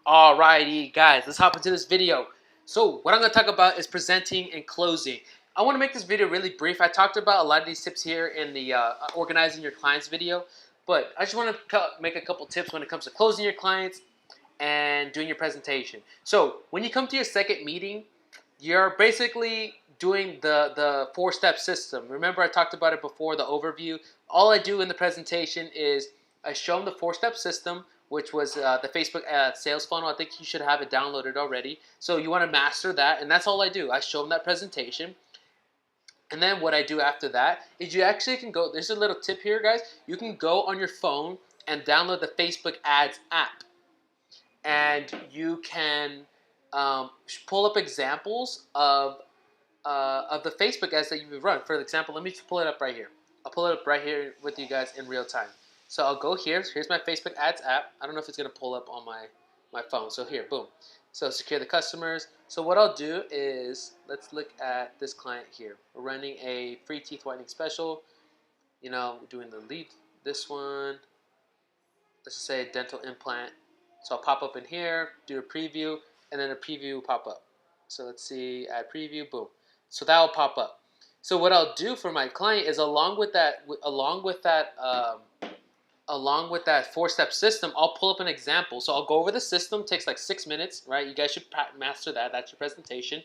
Alrighty, guys, let's hop into this video. So what I'm going to talk about is presenting and closing. I want to make this video really brief. I talked about a lot of these tips here in the organizing your clients video, but I just want to make a couple tips when it comes to closing your clients and doing your presentation. So when you come to your second meeting, you're basically doing the four-step system. Remember I talked about it before, the overview. All I do in the presentation is I show them the four-step system, which was the Facebook sales funnel. I think you should have it downloaded already. So you want to master that, and that's all I do. I show them that presentation. And then what I do after that is you actually can go, there's a little tip here, guys. You can go on your phone and download the Facebook Ads app. And you can pull up examples of the Facebook ads that you've run. For example, let me pull it up right here. I'll pull it up right here with you guys in real time. So I'll go here. Here's my Facebook Ads app. I don't know if it's going to pull up on my phone. So here, boom. So secure the customers. So what I'll do is, let's look at this client here. We're running a free teeth whitening special. You know, doing the lead, this one. Let's just say dental implant. So I'll pop up in here, do a preview, and then a preview will pop up. So let's see, add preview, boom. So that will pop up. So what I'll do for my client is along with that four-step system, I'll pull up an example. So I'll go over the system. It takes like 6 minutes, right? You guys should master that. That's your presentation.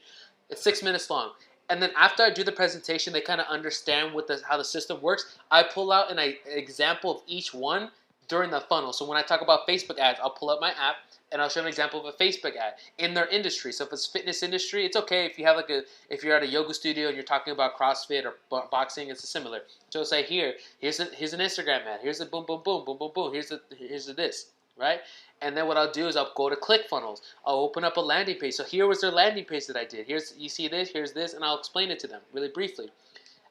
It's 6 minutes long. And then after I do the presentation, they kind of understand how the system works. I pull out an example of each one during the funnel. So when I talk about Facebook ads, I'll pull up my app and I'll show an example of a Facebook ad in their industry. So if it's fitness industry, it's okay if you have if you're at a yoga studio and you're talking about CrossFit or boxing, it's similar. So say here's an Instagram ad. Here's a boom, boom, boom, boom, boom, boom. Here's the this, right? And then what I'll do is I'll go to ClickFunnels. I'll open up a landing page. So here was their landing page that I did. You see this, here's this, and I'll explain it to them really briefly.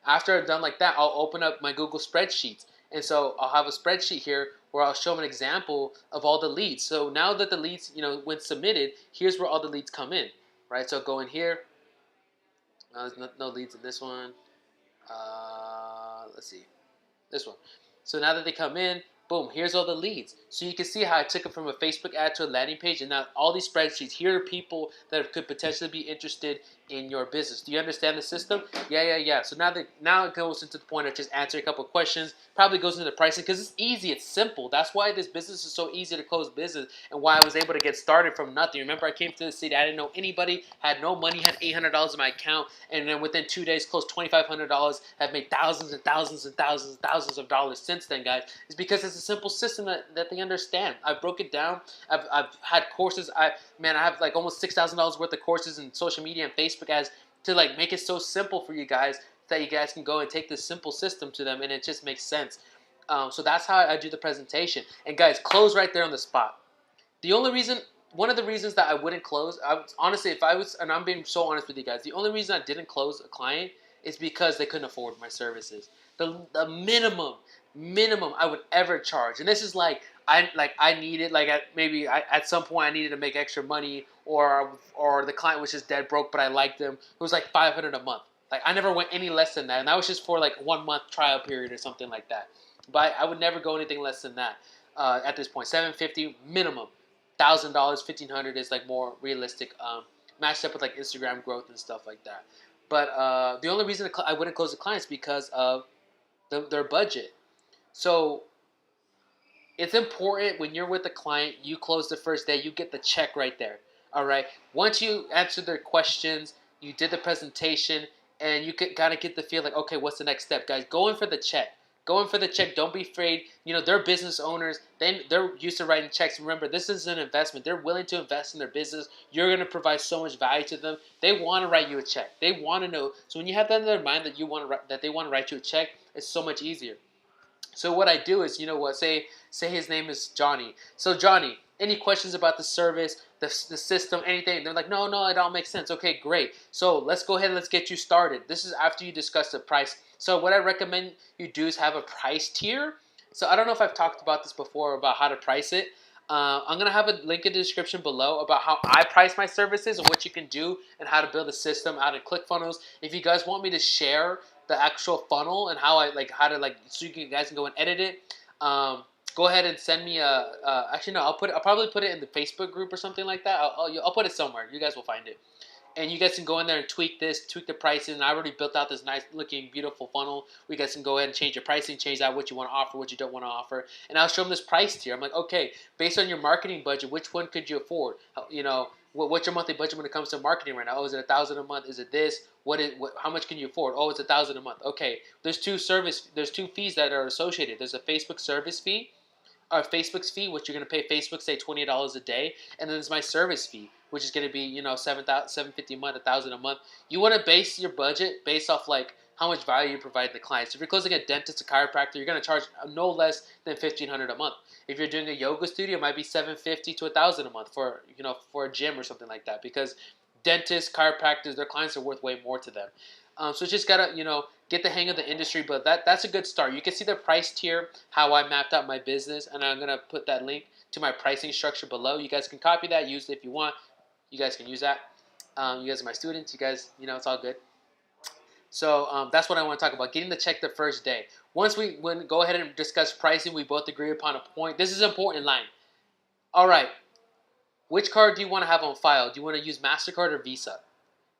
After I've done like that, I'll open up my Google Spreadsheets. And so I'll have a spreadsheet here where I'll show them an example of all the leads. So now that the leads, when submitted, here's where all the leads come in, right? So I'll go in here. There's no leads in this one. Let's see, this one. So now that they come in, boom, here's all the leads. So you can see how I took it from a Facebook ad to a landing page, and now all these spreadsheets, here are people that could potentially be interested in your business. Do you understand the system? Yeah. So now it goes into the point of just answering a couple of questions. Probably goes into pricing because it's easy, it's simple. That's why this business is so easy to close business and why I was able to get started from nothing. Remember, I came to the city, I didn't know anybody, had no money, had $800 in my account, and then within 2 days closed $2,500, have made thousands and thousands and thousands and thousands of dollars since then, guys. It's because it's a simple system that they understand. I broke it down. I've had courses. I have like almost $6,000 worth of courses in social media and Facebook ads to like make it so simple for you guys that you guys can go and take this simple system to them, and it just makes sense. So that's how I do the presentation. And guys, close right there on the spot. One of the reasons that I wouldn't close, honestly, and I'm being so honest with you guys, the only reason I didn't close a client is because they couldn't afford my services. The minimum I would ever charge, and this is I needed at some point I needed to make extra money, or the client was just dead broke, but I liked them. It was like $500 a month. Like I never went any less than that, and that was just for like 1 month trial period or something like that. But I would never go anything less than that at this point. $750 minimum. $1,000, $1,500 is like more realistic, matched up with like Instagram growth and stuff like that. But the only reason I wouldn't close the clients because of their budget. So it's important when you're with a client, you close the first day, you get the check right there. All right. Once you answer their questions, you did the presentation, and you gotta get the feel like, okay, what's the next step, guys? Go in for the check. Go in for the check. Don't be afraid. They're business owners. They're used to writing checks. Remember, this is an investment. They're willing to invest in their business. You're going to provide so much value to them. They want to write you a check. They want to know. So when you have that in their mind that they want to write you a check, it's so much easier. So what I do is, say his name is Johnny. So Johnny, any questions about the service, the system, anything? They're like, no, it all makes sense. Okay, great. So let's go ahead and let's get you started. This is after you discuss the price. So what I recommend you do is have a price tier. So I don't know if I've talked about this before about how to price it. I'm going to have a link in the description below about how I price my services and what you can do and how to build a system out of ClickFunnels. If you guys want me to share the actual funnel and so you guys can go and edit it, go ahead and send me a. Actually, no, I'll probably put it in the Facebook group or something like that. I'll put it somewhere. You guys will find it, and you guys can go in there and tweak the pricing. And I already built out this nice looking, beautiful funnel. We guys can go ahead and change your pricing, change out what you want to offer, what you don't want to offer, and I'll show them this price tier. I'm like, okay, based on your marketing budget, which one could you afford? You know, what's your monthly budget when it comes to marketing right now? Oh, is it $1,000 a month? Is it this? How much can you afford? Oh, it's $1,000 a month. Okay, there's two fees that are associated. There's a Facebook service fee, or Facebook's fee, which you're going to pay Facebook, say $20 a day, and then there's my service fee, which is going to be $750 a month, $1,000 a month. You want to base your budget based off like how much value you provide the clients. If you're closing a dentist, a chiropractor, you're going to charge no less than $1,500 a month. If you're doing a yoga studio, it might be $750 to $1,000 a month for a gym or something like that, because dentists, chiropractors, their clients are worth way more to them. So just gotta get the hang of the industry, but that's a good start. You can see the price tier, how I mapped out my business, and I'm gonna put that link to my pricing structure below. You guys can copy that, use it if you want. You guys can use that. You guys are my students. You guys, it's all good. So that's what I want to talk about. Getting the check the first day. Once we go ahead and discuss pricing, we both agree upon a point. This is important in line. All right. Which card do you want to have on file? Do you want to use MasterCard or Visa?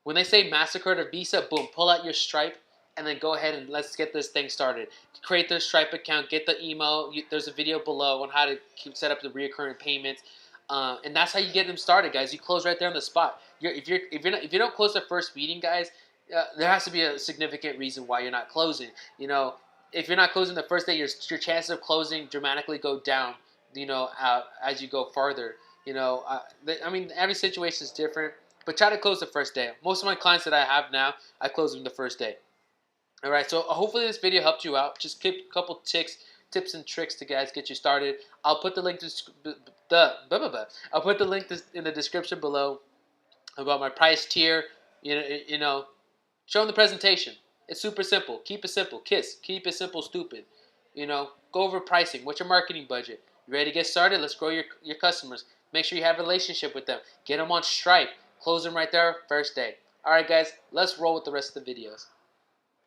When they say MasterCard or Visa, boom, pull out your Stripe, and then go ahead and let's get this thing started. Create the Stripe account, get the email. There's a video below on how to set up the recurring payments, and that's how you get them started, guys. You close right there on the spot. If you don't close the first meeting, guys, there has to be a significant reason why you're not closing. If you're not closing the first day, your chances of closing dramatically go down. As you go farther. Every situation is different, but try to close the first day. Most of my clients that I have now, I close them the first day. All right, so hopefully this video helped you out. Just keep a couple tips and tricks to get you started. I'll put the link I'll put the link in the description below about my price tier. Show them the presentation. It's super simple. Keep it simple. Keep it simple, stupid. Go over pricing. What's your marketing budget? You ready to get started? Let's grow your customers. Make sure you have a relationship with them. Get them on Stripe. Close them right there first day. All right, guys, let's roll with the rest of the videos.